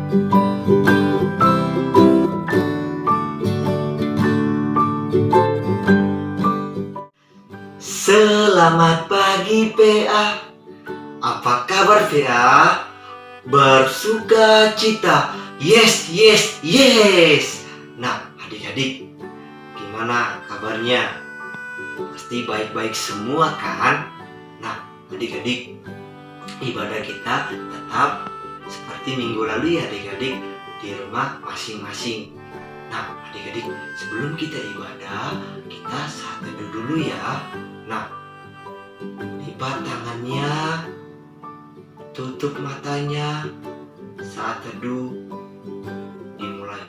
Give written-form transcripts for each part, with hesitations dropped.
Selamat pagi PA. Apa kabar PA? Bersuka cita. Yes, yes, yes. Nah, adik-adik, gimana kabarnya? Pasti baik-baik semua kan? Nah, adik-adik, ibadah kita tetap seperti minggu lalu ya adik-adik, di rumah masing-masing. Nah, adik-adik, sebelum kita ibadah, kita saat teduh dulu ya. Nah, lipat tangannya, tutup matanya, saat teduh dimulai.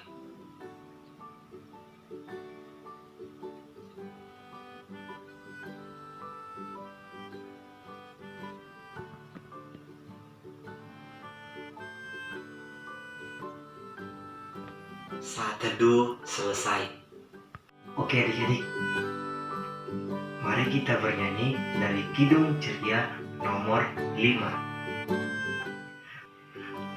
Saat teduh selesai. Oke adik-adik, mari kita bernyanyi dari Kidung Ceria nomor 5.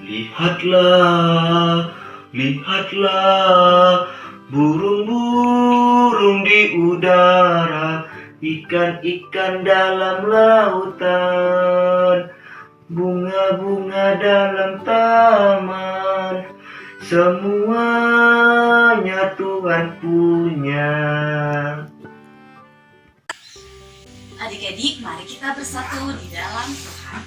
Lihatlah, lihatlah, burung-burung di udara, ikan-ikan dalam lautan, bunga-bunga dalam taman, semuanya Tuhan punya. Adik-adik, mari kita bersatu di dalam Tuhan.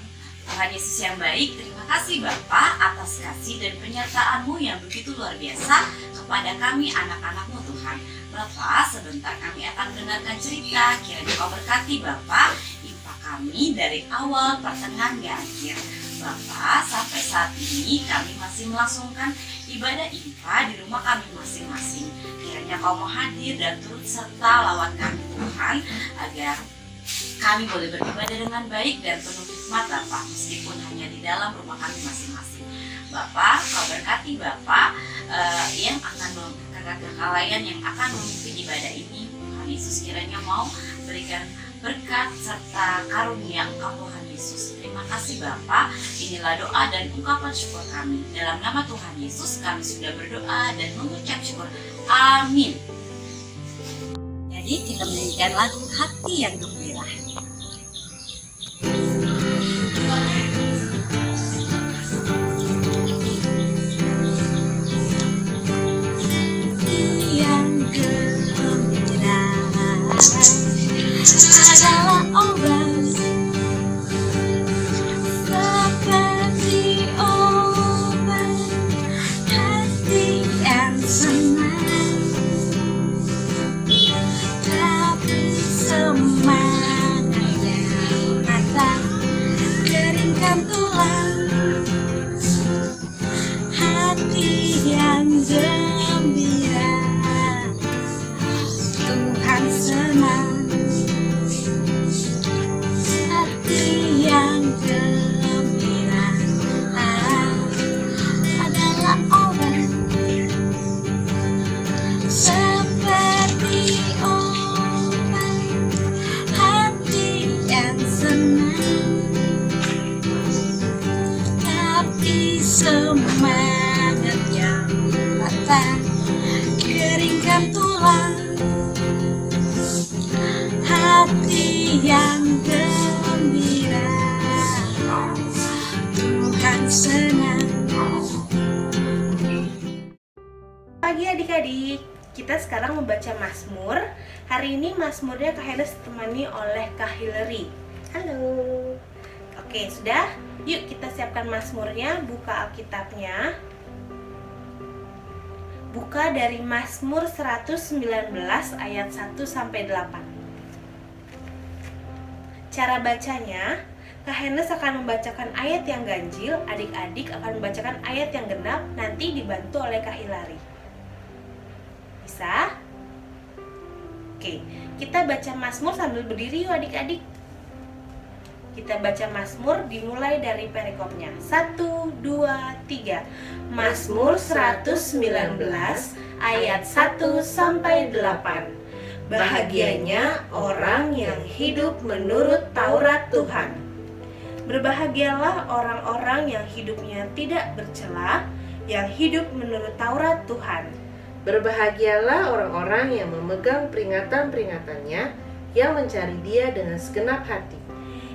Tuhan Yesus yang baik, terima kasih Bapa atas kasih dan penyertaan-Mu yang begitu luar biasa kepada kami anak-anak-Mu Tuhan. Bapa, sebentar kami akan mendengarkan cerita, kiranya Kau berkati Bapa, impak kami dari awal, pertengahan, dan akhir. Bapa, sampai saat ini kami masih melangsungkan ibadah impa di rumah kami masing-masing. Kiranya Kau mau hadir dan turut serta lawan kami Tuhan, agar kami boleh beribadah dengan baik dan penuh hikmat Bapak, meskipun hanya di dalam rumah kami masing-masing. Bapak, Kau berkati Bapak yang akan kakak-kakak yang akan memimpin ibadah ini. Tuhan Yesus kiranya mau berikan berkat serta karunia Engkau Tuhan Yesus. Terima kasih Bapak, inilah doa dan ungkapan syukur kami. Dalam nama Tuhan Yesus kami sudah berdoa dan mengucap syukur. Amin. Jadi kita menyanyikan lagu Hati yang Gembira. Yang gembira adalah obat seperti obat hati yang senang, tapi semangatnya patah, keringkan tulang. Hati yang gembira, Tuhan senang. Hati yang gembira adalah obat seperti obat hati yang senang, tapi semangat yang patah, keringkan tulang. Hati yang gembira, Tuhan senang. Pagi adik-adik, kita sekarang membaca Mazmur. Hari ini Mazmurnya Kak Heles ditemani oleh Kak Hillary. Halo. Oke, sudah? Yuk kita siapkan Mazmurnya, buka Alkitabnya. Buka dari Mazmur 119 ayat 1 sampai 8. Cara bacanya, Kak Heles akan membacakan ayat yang ganjil, adik-adik akan membacakan ayat yang genap, nanti dibantu oleh Kak Hillary. Bisa? Oke, kita baca Mazmur sambil berdiri yuk adik-adik. Kita baca Mazmur dimulai dari perikopnya. 1, 2, 3. Mazmur 119 ayat 1 sampai 8. Bahagianya orang yang hidup menurut Taurat Tuhan. Berbahagialah orang-orang yang hidupnya tidak bercela, yang hidup menurut Taurat Tuhan. Berbahagialah orang-orang yang memegang peringatan-peringatannya, yang mencari Dia dengan segenap hati.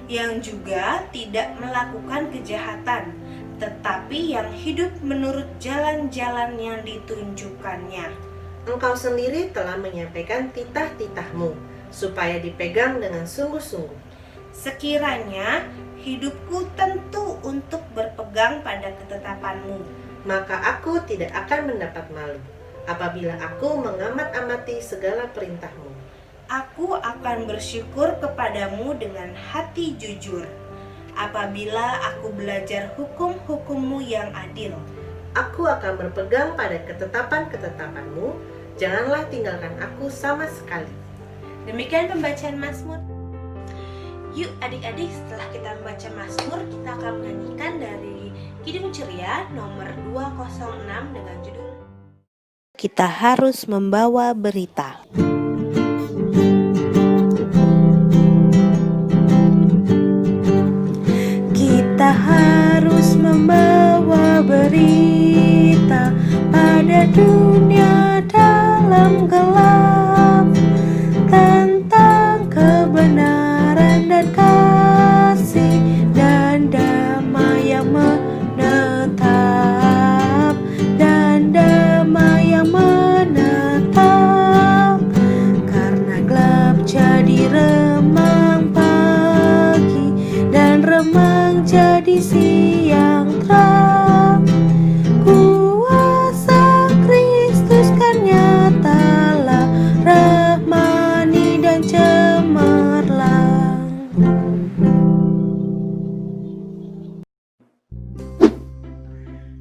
Yang juga tidak melakukan kejahatan, tetapi yang hidup menurut jalan-jalan yang ditunjukkannya. Engkau sendiri telah menyampaikan titah-titahmu, supaya dipegang dengan sungguh-sungguh. Sekiranya hidupku tentu untuk berpegang pada ketetapanmu, Maka aku tidak akan mendapat malu, apabila aku mengamat-amati segala perintahmu. aku akan bersyukur kepadamu dengan hati jujur, apabila aku belajar hukum-hukummu yang adil. Aku akan berpegang pada ketetapan-ketetapanmu, janganlah tinggalkan aku sama sekali. Demikian pembacaan Mazmur. Yuk adik-adik, setelah kita membaca Mazmur, kita akan menyanyikan dari Kidung Ceria nomor 206 dengan judul Kita Harus Membawa Berita. Kita harus membawa berita pada dunia dalam gelap, tentang kebenaran dan kasih dan damai yang menetap, karena gelap jadi remang pagi dan remang jadi siang terang. Kuasa Kristus kan nyatalah, rahmani dan cemerlang.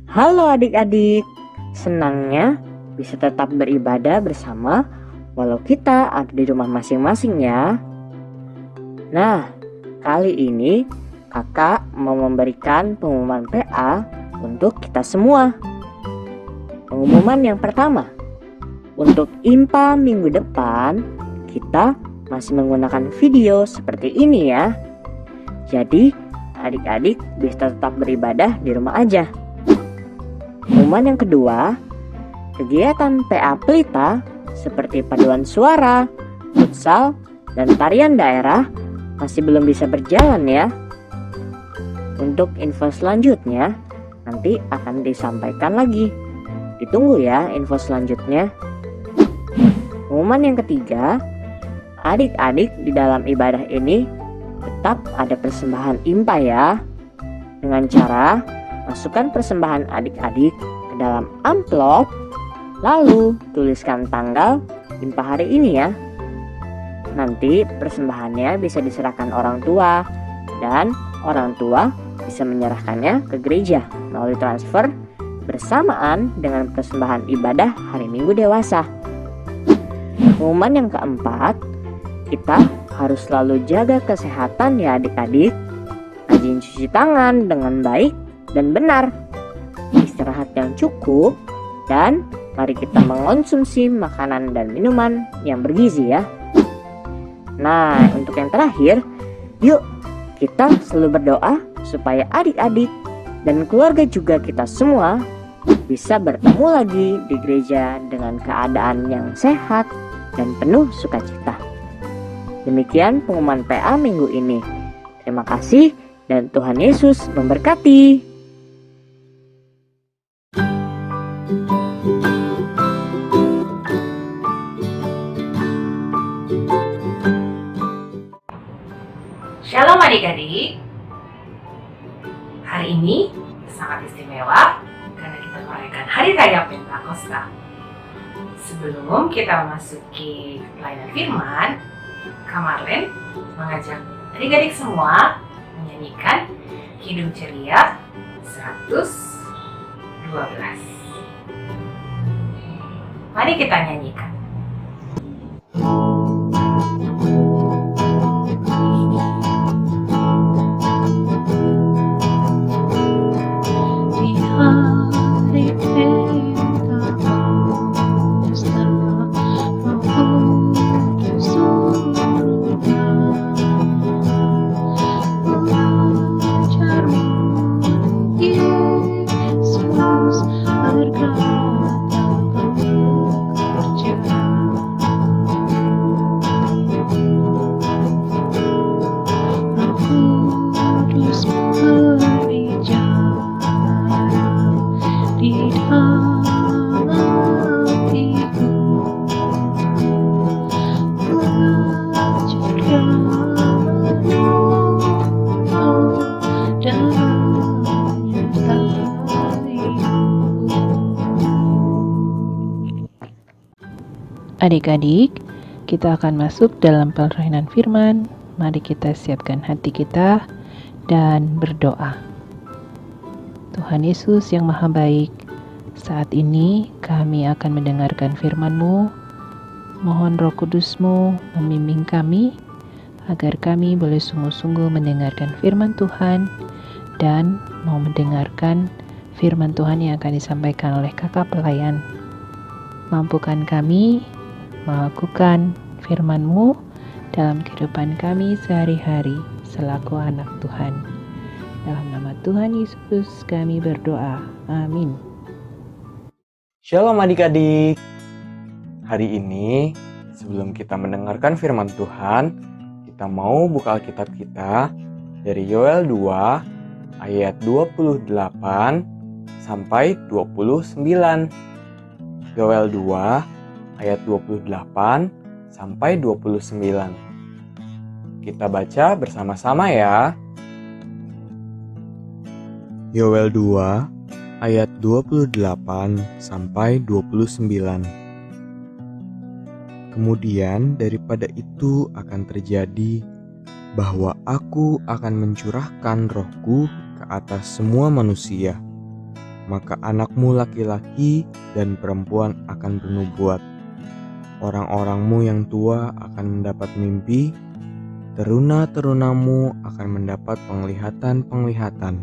Halo adik-adik, senangnya bisa tetap beribadah bersama walau kita ada di rumah masing-masing ya. Nah, kali ini kakak mau memberikan pengumuman PA untuk kita semua. Pengumuman yang pertama, untuk IMPA minggu depan kita masih menggunakan video seperti ini ya. Jadi adik-adik bisa tetap beribadah di rumah aja. Pengumuman yang kedua, kegiatan PA Pelita seperti paduan suara, futsal, dan tarian daerah masih belum bisa berjalan ya. Untuk info selanjutnya nanti akan disampaikan lagi. Ditunggu ya info selanjutnya. Pengumuman yang ketiga, adik-adik di dalam ibadah ini tetap ada persembahan IMPA ya. Dengan cara masukkan persembahan adik-adik ke dalam amplop, lalu tuliskan tanggal IMPA hari ini ya. Nanti persembahannya bisa diserahkan orang tua, dan orang tua bisa menyerahkannya ke gereja melalui transfer bersamaan dengan persembahan ibadah hari Minggu dewasa. Pengumuman yang keempat, kita harus selalu jaga kesehatan ya adik-adik. Rajin cuci tangan dengan baik dan benar, istirahat yang cukup, dan mari kita mengonsumsi makanan dan minuman yang bergizi ya. Nah, untuk yang terakhir, yuk kita selalu berdoa supaya adik-adik dan keluarga juga kita semua bisa bertemu lagi di gereja dengan keadaan yang sehat dan penuh sukacita. Demikian pengumuman PA minggu ini. Terima kasih dan Tuhan Yesus memberkati. Shalom adik-adik. Hari ini sangat istimewa karena kita merayakan Hari Raya Pentakosta. Sebelum kita memasuki pelayanan firman, Kak Marlen mengajak adik-adik semua menyanyikan Kidung Ceria 112. Mari kita nyanyikan. Yesus Adik-adik, kita akan masuk dalam permainan firman. Mari kita siapkan hati kita dan berdoa. Tuhan Yesus yang Maha Baik, saat ini kami akan mendengarkan firman-Mu. Mohon Roh Kudus-Mu membimbing kami, agar kami boleh sungguh-sungguh mendengarkan firman Tuhan dan mau mendengarkan firman Tuhan yang akan disampaikan oleh kakak pelayan. Mampukan kami melakukan firman-Mu dalam kehidupan kami sehari-hari selaku anak Tuhan. Dalam nama Tuhan Yesus kami berdoa. Amin. Shalom adik-adik. Hari ini sebelum kita mendengarkan firman Tuhan, kita mau buka Alkitab kita dari Yoel 2 ayat 28 sampai 29. Yoel 2 ayat 28 sampai 29. Kita baca bersama-sama ya. Yoel 2 ayat 28 sampai 29. Kemudian daripada itu akan terjadi bahwa aku akan mencurahkan rohku ke atas semua manusia. Maka anakmu laki-laki dan perempuan akan bernubuat. Orang-orangmu yang tua akan mendapat mimpi, teruna-terunamu akan mendapat penglihatan-penglihatan.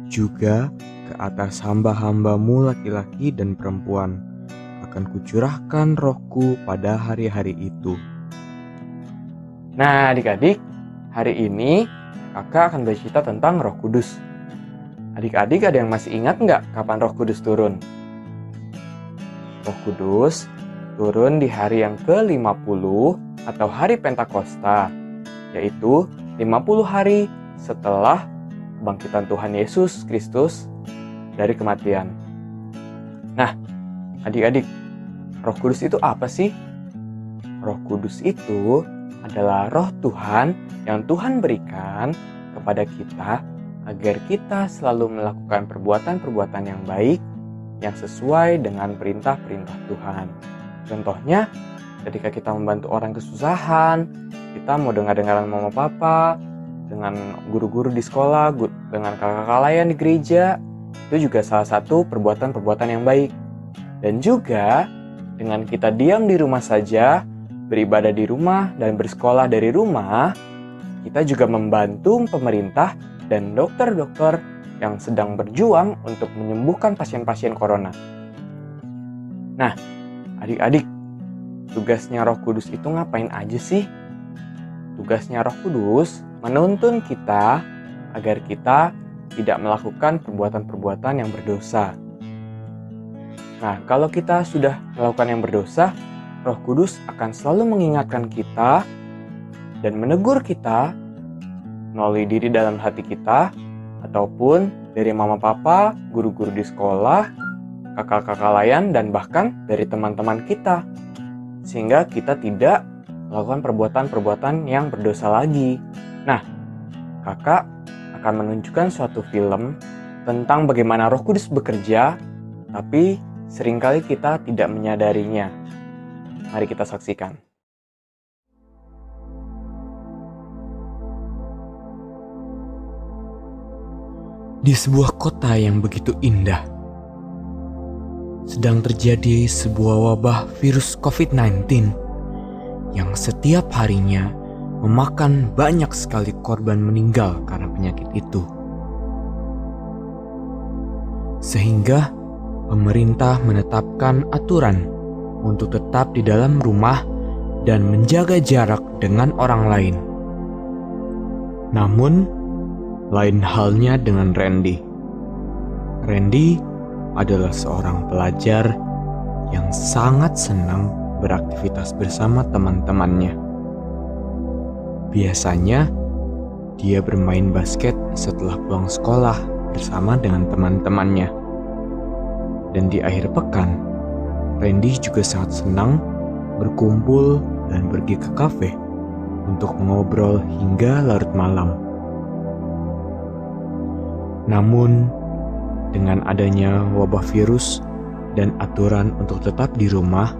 Juga ke atas hamba-hambamu laki-laki dan perempuan akan kucurahkan rohku pada hari-hari itu. Nah adik-adik, hari ini kakak akan bercerita tentang Roh Kudus. Adik-adik ada yang masih ingat nggak kapan Roh Kudus turun? Roh Kudus turun di hari yang ke-50 atau hari Pentakosta, yaitu 50 hari setelah kebangkitan Tuhan Yesus Kristus dari kematian. Nah, adik-adik, Roh Kudus itu apa sih? Roh Kudus itu adalah Roh Tuhan yang Tuhan berikan kepada kita agar kita selalu melakukan perbuatan-perbuatan yang baik yang sesuai dengan perintah-perintah Tuhan. Contohnya, ketika kita membantu orang kesusahan, kita mau dengar-dengaran mama papa, dengan guru-guru di sekolah, dengan kakak-kakak layan di gereja, itu juga salah satu perbuatan-perbuatan yang baik. Dan juga, dengan kita diam di rumah saja, beribadah di rumah, dan bersekolah dari rumah, kita juga membantu pemerintah dan dokter-dokter yang sedang berjuang untuk menyembuhkan pasien-pasien corona. Nah, adik-adik, tugasnya Roh Kudus itu ngapain aja sih? Tugasnya Roh Kudus menuntun kita agar kita tidak melakukan perbuatan-perbuatan yang berdosa. Nah, kalau kita sudah melakukan yang berdosa, Roh Kudus akan selalu mengingatkan kita dan menegur kita melalui diri dalam hati kita, ataupun dari mama papa, guru-guru di sekolah, kakak-kakak layan, dan bahkan dari teman-teman kita. Sehingga kita tidak melakukan perbuatan-perbuatan yang berdosa lagi. Nah, kakak akan menunjukkan suatu film tentang bagaimana Roh Kudus bekerja, tapi seringkali kita tidak menyadarinya. Mari kita saksikan. Di sebuah kota yang begitu indah, sedang terjadi sebuah wabah virus COVID-19 yang setiap harinya memakan banyak sekali korban meninggal karena penyakit itu. Sehingga pemerintah menetapkan aturan untuk tetap di dalam rumah dan menjaga jarak dengan orang lain. Namun, lain halnya dengan Randy. Randy adalah seorang pelajar yang sangat senang beraktivitas bersama teman-temannya. Biasanya, dia bermain basket setelah pulang sekolah bersama dengan teman-temannya. Dan di akhir pekan, Randy juga sangat senang berkumpul dan pergi ke kafe untuk mengobrol hingga larut malam. Namun, dengan adanya wabah virus dan aturan untuk tetap di rumah,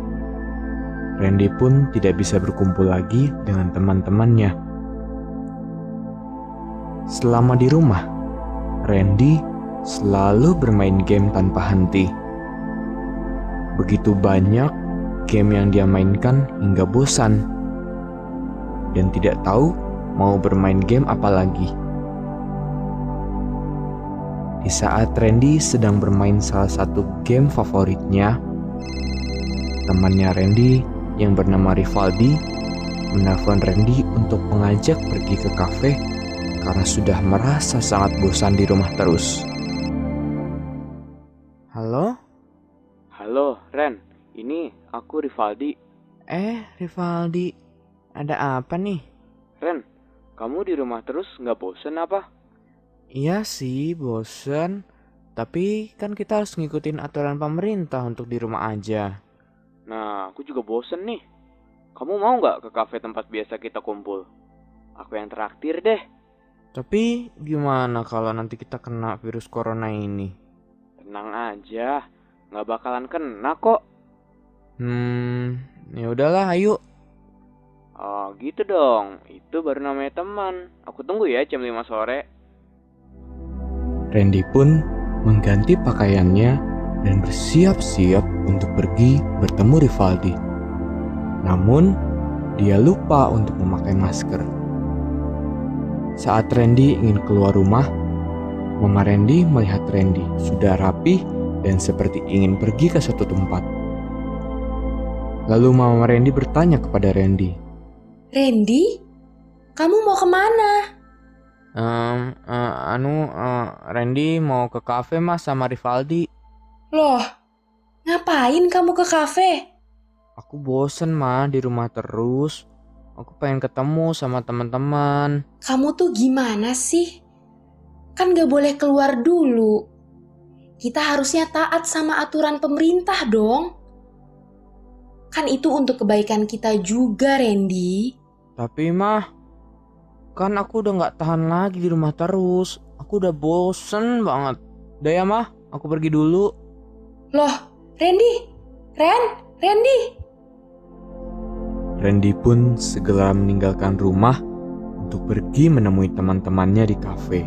Randy pun tidak bisa berkumpul lagi dengan teman-temannya. Selama di rumah, Randy selalu bermain game tanpa henti. Begitu banyak game yang dia mainkan hingga bosan dan tidak tahu mau bermain game apa lagi. Di saat Randy sedang bermain salah satu game favoritnya, temannya Randy yang bernama Rivaldi menelpon Randy untuk mengajak pergi ke kafe karena sudah merasa sangat bosan di rumah terus. Halo? Halo, Ren. Ini aku Rivaldi. Rivaldi, ada apa nih? Ren, kamu di rumah terus nggak bosen apa? Iya sih, bosen. Tapi kan kita harus ngikutin aturan pemerintah untuk di rumah aja. Nah, aku juga bosen nih. Kamu mau nggak ke kafe tempat biasa kita kumpul? Aku yang traktir deh. Tapi gimana kalau nanti kita kena virus corona ini? Tenang aja, nggak bakalan kena kok. Ya udahlah, ayo. Oh gitu dong, itu baru namanya teman. Aku tunggu ya jam 5 sore. Randy pun mengganti pakaiannya dan bersiap-siap untuk pergi bertemu Rivaldi. Namun, dia lupa untuk memakai masker. Saat Randy ingin keluar rumah, Mama Randy melihat Randy sudah rapi dan seperti ingin pergi ke suatu tempat. Lalu Mama Randy bertanya kepada Randy, Randy, kamu mau kemana? Randy mau ke kafe mas sama Rivaldi. Loh, ngapain kamu ke kafe? Aku bosen mah di rumah terus. Aku pengen ketemu sama teman-teman. Kamu tuh gimana sih? Kan gak boleh keluar dulu. Kita harusnya taat sama aturan pemerintah dong. Kan itu untuk kebaikan kita juga, Randy. Tapi mah, kan aku udah gak tahan lagi di rumah terus. Aku udah bosen banget. Udah ya mah, aku pergi dulu. Loh, Randy, Randy. Randy pun segera meninggalkan rumah untuk pergi menemui teman-temannya di kafe.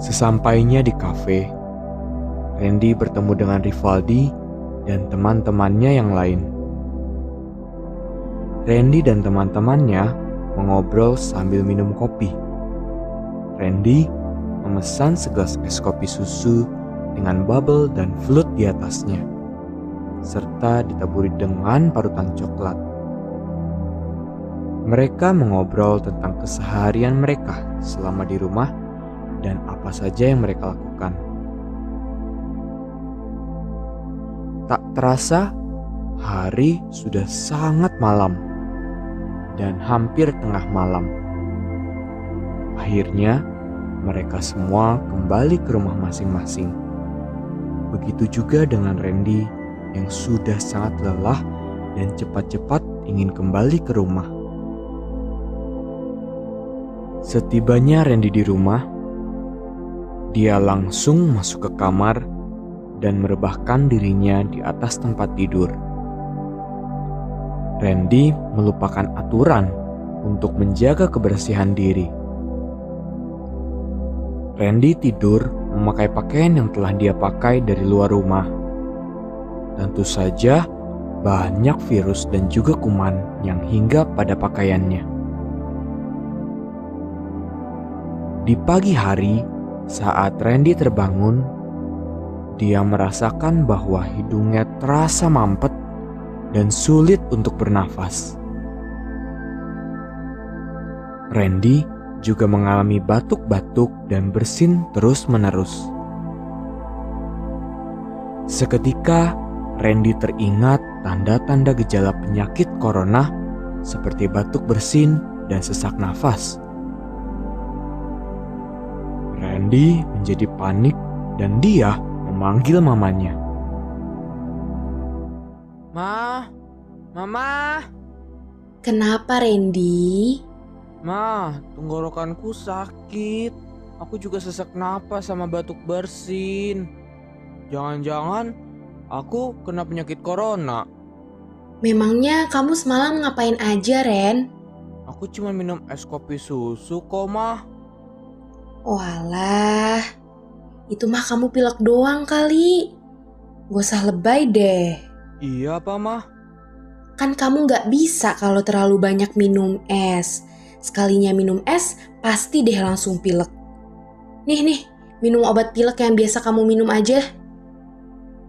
Sesampainya di kafe, Randy bertemu dengan Rivaldi dan teman-temannya yang lain. Randy dan teman-temannya mengobrol sambil minum kopi. Randy memesan segelas es kopi susu dengan bubble dan float di atasnya, serta ditaburi dengan parutan coklat. Mereka mengobrol tentang keseharian mereka selama di rumah dan apa saja yang mereka lakukan. Tak terasa, hari sudah sangat malam dan hampir tengah malam. Akhirnya, mereka semua kembali ke rumah masing-masing. Begitu juga dengan Randy yang sudah sangat lelah dan cepat-cepat ingin kembali ke rumah. Setibanya Randy di rumah, dia langsung masuk ke kamar dan merebahkan dirinya di atas tempat tidur. Randy melupakan aturan untuk menjaga kebersihan diri. Randy tidur memakai pakaian yang telah dia pakai dari luar rumah. Tentu saja banyak virus dan juga kuman yang hinggap pada pakaiannya. Di pagi hari, saat Randy terbangun, dia merasakan bahwa hidungnya terasa mampet dan sulit untuk bernafas. Randy juga mengalami batuk-batuk dan bersin terus-menerus. Seketika, Randy teringat tanda-tanda gejala penyakit corona seperti batuk bersin dan sesak nafas. Randy menjadi panik dan dia memanggil mamanya. Mama, Kenapa, Randy? tenggorokanku sakit. Aku juga sesak napas sama batuk bersin. Jangan-jangan aku kena penyakit corona. Memangnya kamu semalam ngapain aja, Ren? Aku cuma minum es kopi susu kok, Mah. Walah, itu mah kamu pilek doang kali. Gak usah lebay deh. Iya apa, Mah? Kan kamu gak bisa kalau terlalu banyak minum es. Sekalinya minum es, pasti deh langsung pilek. Nih, minum obat pilek yang biasa kamu minum aja.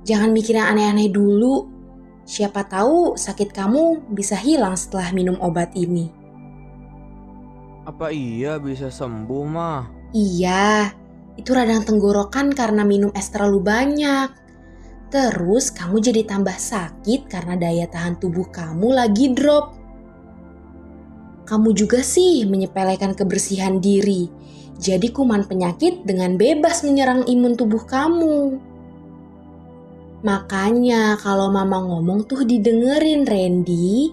Jangan mikir yang aneh-aneh dulu. Siapa tahu sakit kamu bisa hilang setelah minum obat ini. Apa iya bisa sembuh, Mah? Iya, itu radang tenggorokan karena minum es terlalu banyak. Terus kamu jadi tambah sakit karena daya tahan tubuh kamu lagi drop. Kamu juga sih menyepelekan kebersihan diri. Jadi kuman penyakit dengan bebas menyerang imun tubuh kamu. Makanya kalau mama ngomong tuh didengerin, Randy.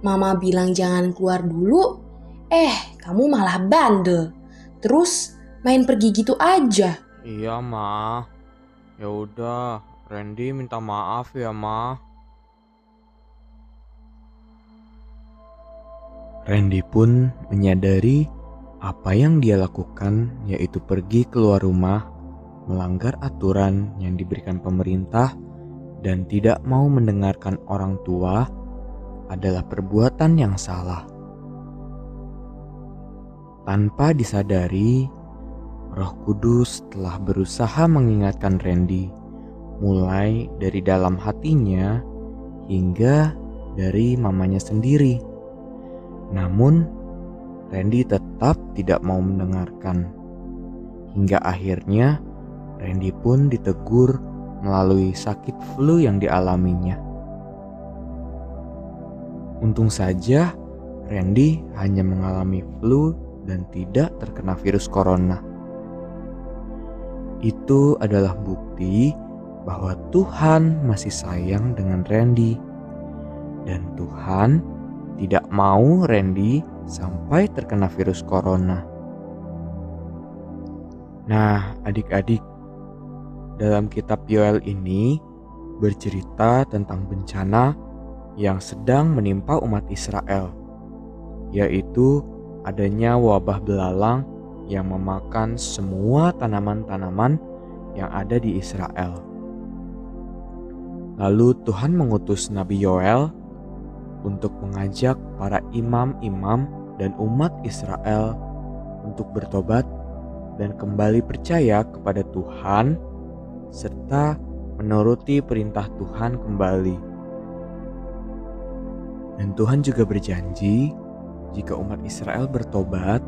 Mama bilang jangan keluar dulu. Kamu malah bandel. Terus main pergi gitu aja. Iya, Mah. Ya udah, Randy minta maaf ya, Mah. Randy pun menyadari apa yang dia lakukan, yaitu pergi keluar rumah, melanggar aturan yang diberikan pemerintah, dan tidak mau mendengarkan orang tua adalah perbuatan yang salah. Tanpa disadari, Roh Kudus telah berusaha mengingatkan Randy, mulai dari dalam hatinya hingga dari mamanya sendiri. Namun, Randy tetap tidak mau mendengarkan. Hingga akhirnya, Randy pun ditegur melalui sakit flu yang dialaminya. Untung saja, Randy hanya mengalami flu dan tidak terkena virus corona. Itu adalah bukti bahwa Tuhan masih sayang dengan Randy. Dan Tuhan tidak mau Randy sampai terkena virus corona. Nah, adik-adik, dalam kitab Yoel ini bercerita tentang bencana yang sedang menimpa umat Israel, yaitu adanya wabah belalang yang memakan semua tanaman-tanaman yang ada di Israel. Lalu Tuhan mengutus Nabi Yoel untuk mengajak para imam-imam dan umat Israel untuk bertobat dan kembali percaya kepada Tuhan serta menuruti perintah Tuhan kembali. Dan Tuhan juga berjanji jika umat Israel bertobat,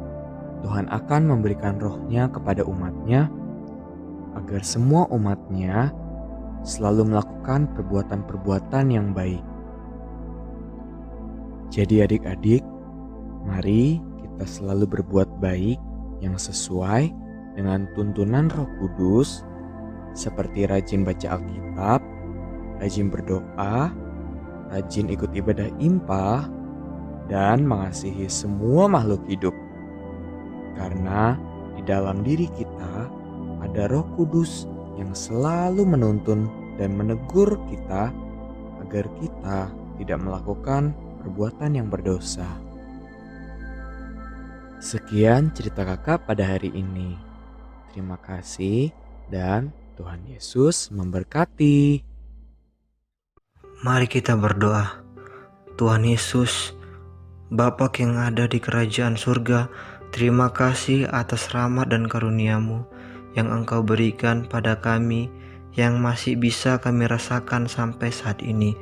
Tuhan akan memberikan roh-Nya kepada umat-Nya agar semua umat-Nya selalu melakukan perbuatan-perbuatan yang baik. Jadi adik-adik, mari kita selalu berbuat baik yang sesuai dengan tuntunan Roh Kudus, seperti rajin baca Alkitab, rajin berdoa, rajin ikut ibadah impah, dan mengasihi semua makhluk hidup. Karena di dalam diri kita ada Roh Kudus yang selalu menuntun dan menegur kita agar kita tidak melakukan perbuatan yang berdosa. Sekian cerita kakak pada hari ini. Terima kasih dan Tuhan Yesus memberkati. Mari kita berdoa. Tuhan Yesus, Bapa yang ada di kerajaan surga, terima kasih atas rahmat dan karunia-Mu yang Engkau berikan pada kami yang masih bisa kami rasakan sampai saat ini.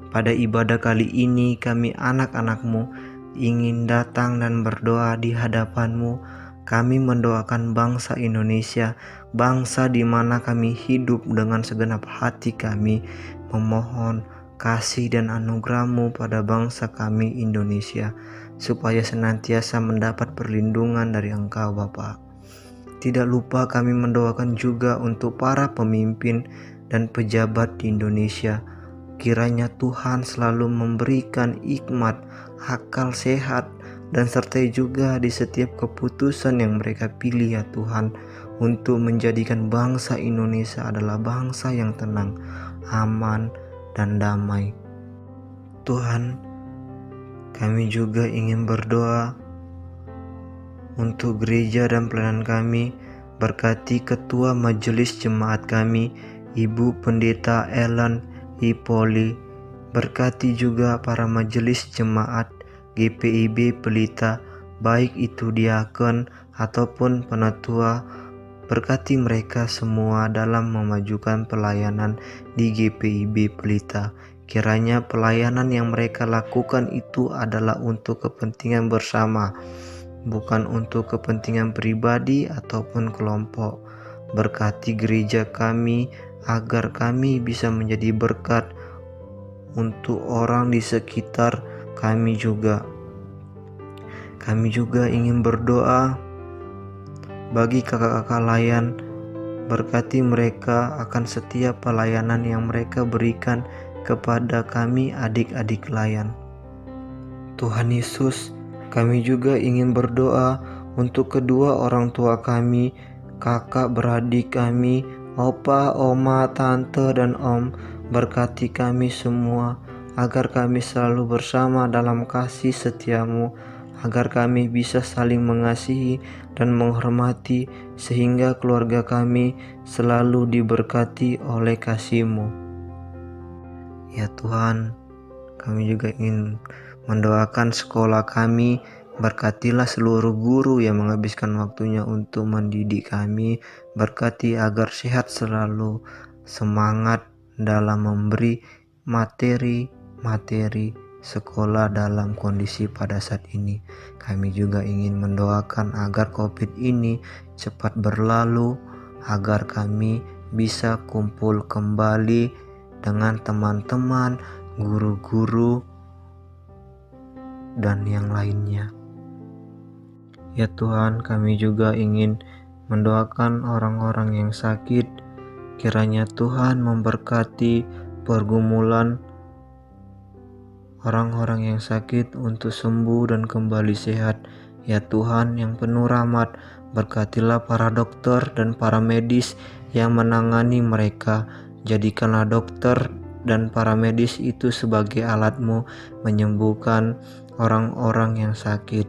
Pada ibadah kali ini kami anak-anak-Mu ingin datang dan berdoa di hadapan-Mu. Kami mendoakan bangsa Indonesia, bangsa di mana kami hidup dengan segenap hati kami, memohon kasih dan anugerah-Mu pada bangsa kami Indonesia, supaya senantiasa mendapat perlindungan dari Engkau Bapa. Tidak lupa kami mendoakan juga untuk para pemimpin dan pejabat di Indonesia. Kiranya Tuhan selalu memberikan hikmat, akal sehat, dan sertai juga di setiap keputusan yang mereka pilih ya Tuhan, untuk menjadikan bangsa Indonesia adalah bangsa yang tenang, aman, dan damai. Tuhan, kami juga ingin berdoa untuk gereja dan pelayanan kami. Berkati Ketua Majelis Jemaat kami, Ibu Pendeta Ellen Ipoli. Berkati juga para majelis jemaat GPIB Pelita, baik itu diakon ataupun penatua. Berkati mereka semua dalam memajukan pelayanan di GPIB Pelita. Kiranya pelayanan yang mereka lakukan itu adalah untuk kepentingan bersama, bukan untuk kepentingan pribadi ataupun kelompok. Berkati gereja kami agar kami bisa menjadi berkat untuk orang di sekitar kami juga. Kami juga ingin berdoa bagi kakak-kakak layan. Berkati mereka akan setiap pelayanan yang mereka berikan kepada kami adik-adik layan. Tuhan Yesus, kami juga ingin berdoa untuk kedua orang tua kami, kakak beradik kami, opa, oma, tante, dan om. Berkati kami semua agar kami selalu bersama dalam kasih setia-Mu, agar kami bisa saling mengasihi dan menghormati, sehingga keluarga kami selalu diberkati oleh kasih-Mu. Ya Tuhan, kami juga ingin mendoakan sekolah kami. Berkatilah seluruh guru yang menghabiskan waktunya untuk mendidik kami. Berkati agar sehat selalu, semangat dalam memberi materi sekolah dalam kondisi pada saat ini. Kami juga ingin mendoakan agar COVID ini cepat berlalu, agar kami bisa kumpul kembali dengan teman-teman, guru-guru, dan yang lainnya. Ya Tuhan, kami juga ingin mendoakan orang-orang yang sakit. Kiranya Tuhan memberkati pergumulan orang-orang yang sakit untuk sembuh dan kembali sehat. Ya Tuhan yang penuh rahmat, berkatilah para dokter dan para medis yang menangani mereka. Jadikanlah dokter dan para medis itu sebagai alat-Mu menyembuhkan orang-orang yang sakit.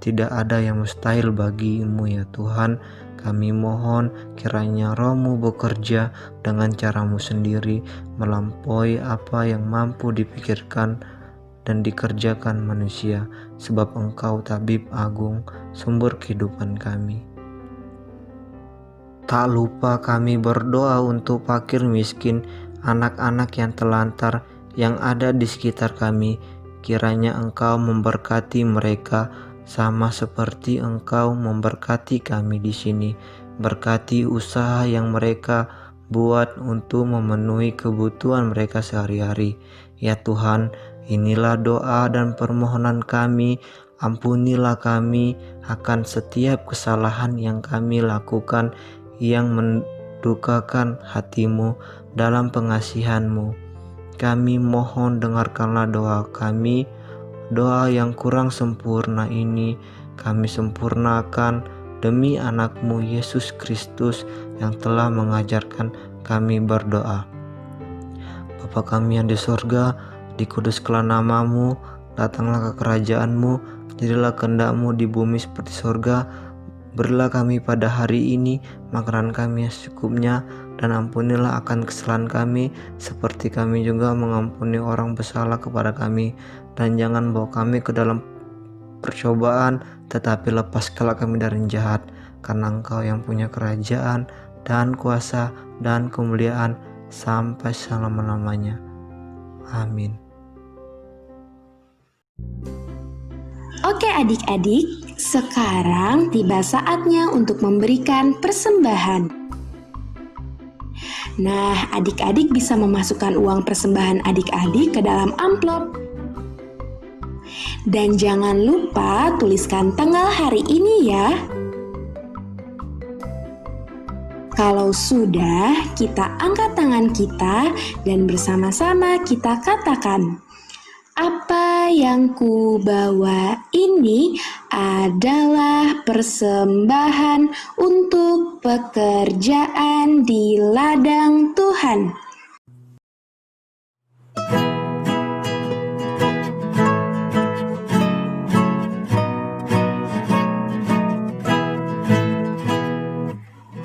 Tidak ada yang mustahil bagi-Mu ya Tuhan. Kami mohon kiranya Roh-Mu bekerja dengan cara-Mu sendiri, melampaui apa yang mampu dipikirkan dan dikerjakan manusia, sebab Engkau Tabib Agung, sumber kehidupan kami. Tak lupa kami berdoa untuk fakir miskin, anak-anak yang telantar yang ada di sekitar kami. Kiranya Engkau memberkati mereka sama seperti Engkau memberkati kami di sini. Berkati usaha yang mereka buat untuk memenuhi kebutuhan mereka sehari-hari. Ya Tuhan, inilah doa dan permohonan kami. Ampunilah kami akan setiap kesalahan yang kami lakukan yang mendukakan hati-Mu dalam pengasihan-Mu. Kami mohon dengarkanlah doa kami. Doa yang kurang sempurna ini kami sempurnakan demi anak-Mu Yesus Kristus yang telah mengajarkan kami berdoa. Bapa kami yang di sorga, dikuduskanlah nama-Mu, datanglah kerajaan-Mu, jadilah kehendak-Mu di bumi seperti sorga. Berilah kami pada hari ini makanan kami yang secukupnya, dan ampunilah akan kesalahan kami seperti kami juga mengampuni orang bersalah kepada kami. Dan jangan bawa kami ke dalam percobaan, tetapi lepaskanlah kami dari yang jahat, karena Engkau yang punya kerajaan dan kuasa dan kemuliaan sampai selama-lamanya. Amin. Oke adik-adik, sekarang tiba saatnya untuk memberikan persembahan. Nah, adik-adik bisa memasukkan uang persembahan adik-adik ke dalam amplop. Dan jangan lupa tuliskan tanggal hari ini ya. Kalau sudah, kita angkat tangan kita dan bersama-sama kita katakan, apa yang ku bawa ini adalah persembahan untuk pekerjaan di ladang Tuhan.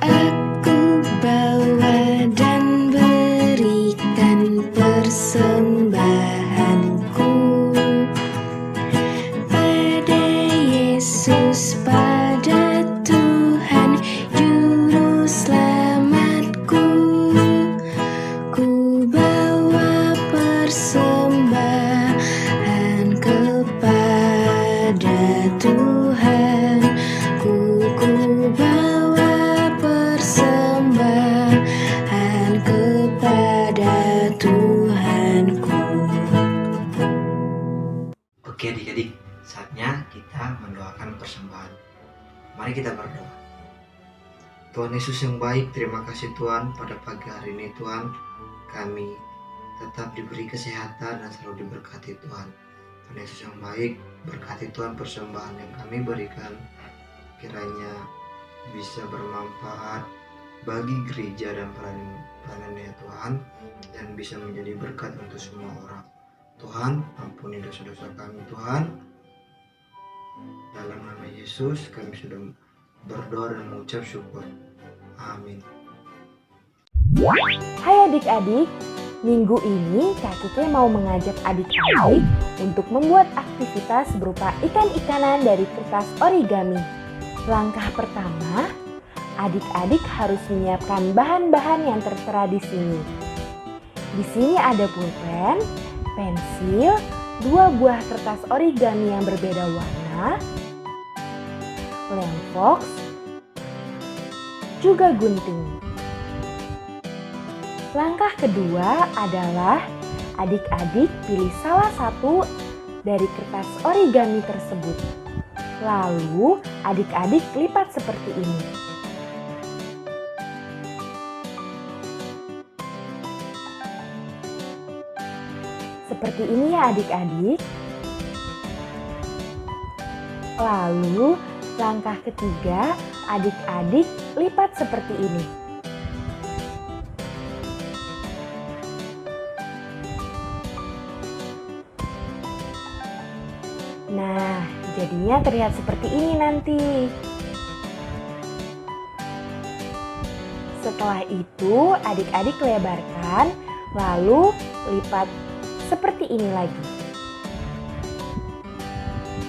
Aku bawa dan berikan persembahanku pada Yesus, pada Tuhan Juru Selamatku. Ku bawa persembahan kepada Tuhan. Ku bawa persembahan kepada Tuhanku. Oke adik-adik, saatnya kita mendoakan persembahan. Mari kita berdoa. Tuhan Yesus yang baik, terima kasih Tuhan pada pagi hari ini Tuhan. Kami tetap diberi kesehatan dan selalu diberkati Tuhan. Tuhan Yesus yang baik, berkati Tuhan persembahan yang kami berikan. Kiranya bisa bermanfaat bagi gereja dan pelayanannya Tuhan, dan bisa menjadi berkat untuk semua orang. Tuhan, ampuni dosa-dosa kami Tuhan. Dalam nama Yesus kami sudah berdoa dan mengucap syukur. Amin. Hai adik-adik, minggu ini Kak Kike mau mengajak adik-adik untuk membuat aktivitas berupa ikan-ikanan dari kertas origami. Langkah pertama, adik-adik harus menyiapkan bahan-bahan yang tertera di sini. Di sini ada pulpen, pensil, 2 buah kertas origami yang berbeda warna, lem fox, juga gunting. Langkah kedua adalah adik-adik pilih salah satu dari kertas origami tersebut. Lalu adik-adik lipat seperti ini. Seperti ini ya adik-adik. Lalu langkah ketiga, adik-adik lipat seperti ini. Nah, jadinya terlihat seperti ini nanti. Setelah itu, adik-adik lebarkan, lalu lipat seperti ini lagi.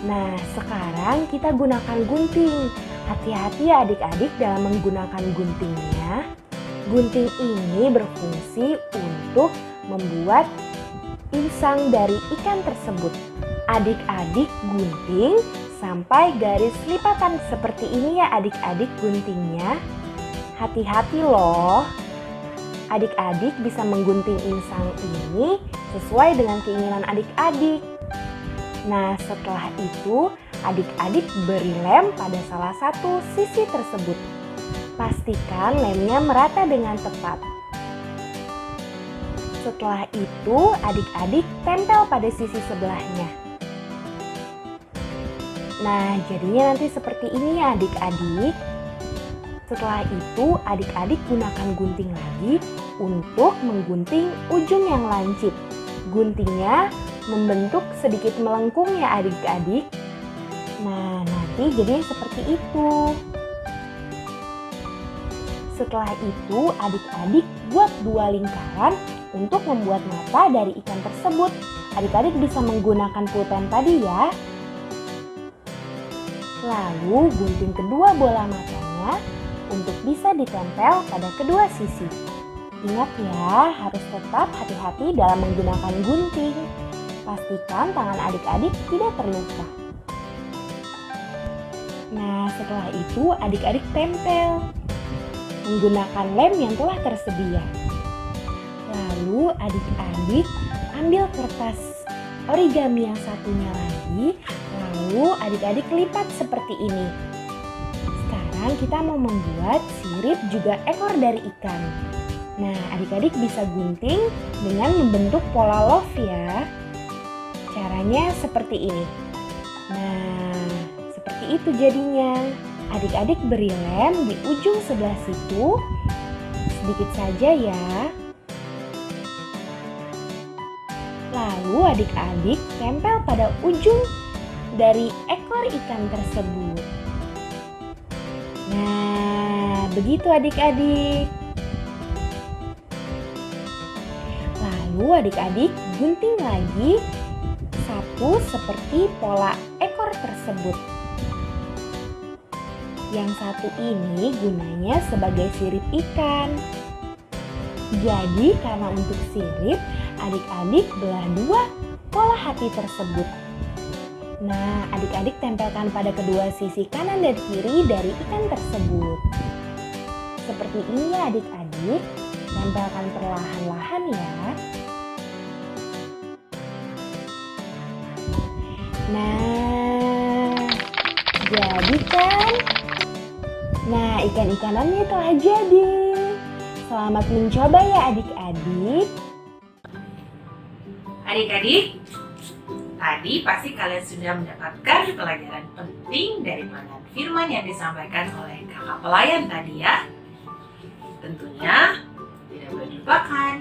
Nah, sekarang kita gunakan gunting. Hati-hati ya adik-adik dalam menggunakan guntingnya. Gunting ini berfungsi untuk membuat insang dari ikan tersebut. Adik-adik gunting sampai garis lipatan seperti ini ya adik-adik guntingnya. Hati-hati loh. Adik-adik bisa menggunting insang ini sesuai dengan keinginan adik-adik. Nah, setelah itu adik-adik beri lem pada salah satu sisi tersebut. Pastikan lemnya merata dengan tepat. Setelah itu adik-adik tempel pada sisi sebelahnya. Nah, jadinya nanti seperti ini ya adik-adik. Setelah itu adik-adik gunakan gunting lagi untuk menggunting ujung yang lancip. Guntingnya membentuk sedikit melengkung ya adik-adik. Nah, nanti jadinya seperti itu. Setelah itu adik-adik buat 2 lingkaran untuk membuat mata dari ikan tersebut. Adik-adik bisa menggunakan pulpen tadi ya. Lalu gunting kedua bola matanya untuk bisa ditempel pada kedua sisi. Ingat ya, harus tetap hati-hati dalam menggunakan gunting. Pastikan tangan adik-adik tidak terluka. Nah, setelah itu adik-adik tempel. menggunakan lem yang telah tersedia. Lalu adik-adik ambil kertas origami yang satunya lagi, lalu adik-adik lipat seperti ini. Sekarang kita mau membuat sirip juga ekor dari ikan. Nah, adik-adik bisa gunting dengan membentuk pola love ya. Caranya seperti ini. Nah, seperti itu jadinya. Adik-adik beri lem di ujung sebelah situ, sedikit saja ya. Lalu adik-adik tempel pada ujung dari ekor ikan tersebut. Nah, begitu adik-adik. Lalu adik-adik gunting lagi sapu seperti pola ekor tersebut. Yang satu ini gunanya sebagai sirip ikan. Jadi karena untuk sirip, adik-adik belah dua pola hati tersebut. Nah, adik-adik tempelkan pada kedua sisi kanan dan kiri dari ikan tersebut. Seperti ini ya adik-adik, tempelkan perlahan-lahan ya. Nah, jadi kan? Nah, ikan-ikanannya telah jadi. Selamat mencoba ya adik-adik. Adik-adik, tadi pasti kalian sudah mendapatkan pelajaran penting dari pelajaran firman yang disampaikan oleh kakak pelayan tadi ya. Tentunya tidak boleh dilupakan,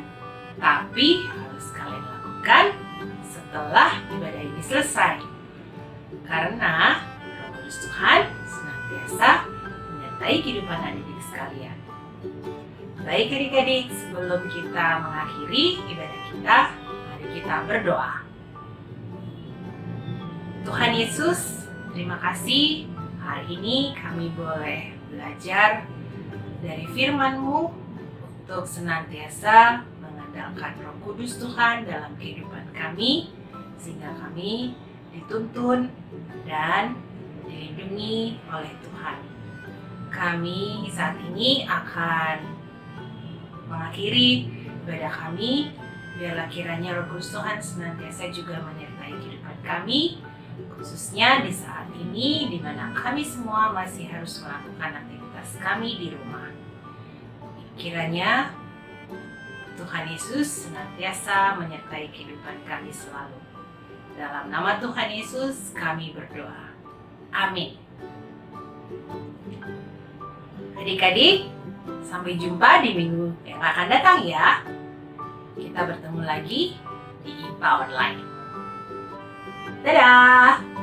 tapi harus kalian lakukan setelah ibadah ini selesai. Karena Roh Kudus Tuhan senantiasa menyertai kehidupan adik-adik sekalian. Baik adik-adik, sebelum kita mengakhiri ibadah kita, mari kita berdoa. Tuhan Yesus, terima kasih hari ini kami boleh belajar dari firman-Mu untuk senantiasa mengandalkan Roh Kudus Tuhan dalam kehidupan kami, sehingga kami dituntun dan dilindungi oleh Tuhan. Kami saat ini akan mengakhiri ibadah kami. Biarlah kiranya Roh Kudus Tuhan senantiasa juga menyertai kehidupan kami, khususnya di saat ini di mana kami semua masih harus melakukan aktivitas kami di rumah. Kiranya Tuhan Yesus senantiasa menyertai kehidupan kami selalu. Dalam nama Tuhan Yesus kami berdoa. Amin. Adik-adik, sampai jumpa di minggu yang akan datang ya. Kita bertemu lagi di IPA Online. Dadah!